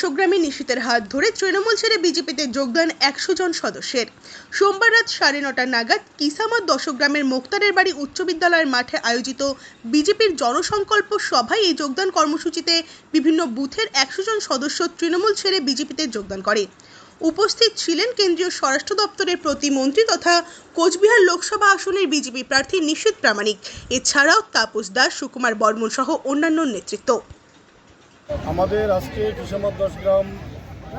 দশগ্রামে নিশীথের হাত ধরে তৃণমূল ছেড়ে বিজেপিতে যোগদান 100 জন সদস্যের। সোমবার রাত 9:30 নাগাদ কিসামত দশগ্রামের মোক্তারের বাড়ি উচ্চ বিদ্যালয়ের মাঠে আয়োজিত বিজেপির জনসংকল্প সভায় এই যোগদান কর্মসূচিতে বিভিন্ন বুথের 100 জন সদস্য তৃণমূল ছেড়ে বিজেপিতে যোগদান করে। উপস্থিত ছিলেন কেন্দ্রীয় স্বরাষ্ট্র দপ্তরের প্রতিমন্ত্রী তথা কোচবিহার লোকসভা আসনের বিজেপি প্রার্থী নিশীথ প্রামাণিক, এছাড়াও তাপস দাস, সুকুমার বর্মন সহ অন্যান্য নেতৃত্ব। আমাদের আজকে কিসামত দশগ্রাম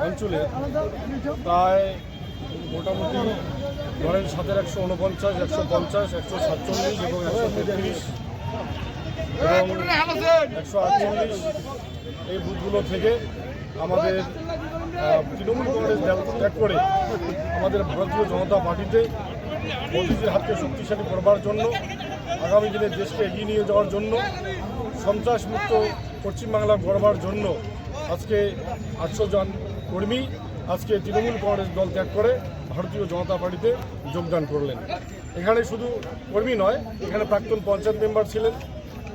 অঞ্চলে প্রায় মোটামুটি ধরেন 149, 150, 147 এবং 133 এবং 148 এই বুথগুলো থেকে আমাদের তৃণমূল কংগ্রেস ত্যাগ করে আমাদের ভারতীয় জনতা পার্টিতে মোদীজির হাতকে শক্তিশালী করবার জন্য, আগামী দিনে দেশকে এগিয়ে নিয়ে যাওয়ার জন্য, সন্ত্রাসমুক্ত পশ্চিমবাংলা গড়বার জন্য আজকে 800 জন কর্মী আজকে তৃণমূল কংগ্রেস দল ত্যাগ করে ভারতীয় জনতা পার্টিতে যোগদান করলেন। এখানে শুধু কর্মী নয়, এখানে প্রাক্তন পঞ্চায়েত মেম্বার ছিলেন,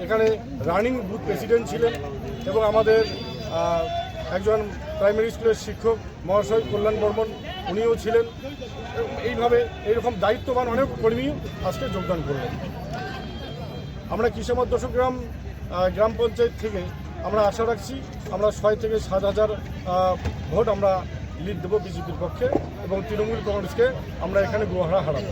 এখানে রানিং বুথ প্রেসিডেন্ট ছিলেন এবং আমাদের একজন প্রাইমারি স্কুলের শিক্ষক মহাশয় কল্যাণ বর্মন উনিও ছিলেন। এইভাবে এইরকম দায়িত্ববান অনেক কর্মী আজকে যোগদান করলেন। আমরা কিসামত দশগ্রাম গ্রাম পঞ্চায়েত থেকে আমরা আশা রাখছি আমরা 6 থেকে 7 হাজার ভোট আমরা লিড দেবো বিজেপির পক্ষে এবং তৃণমূল কংগ্রেসকে আমরা এখানে গোহারা হারাবো।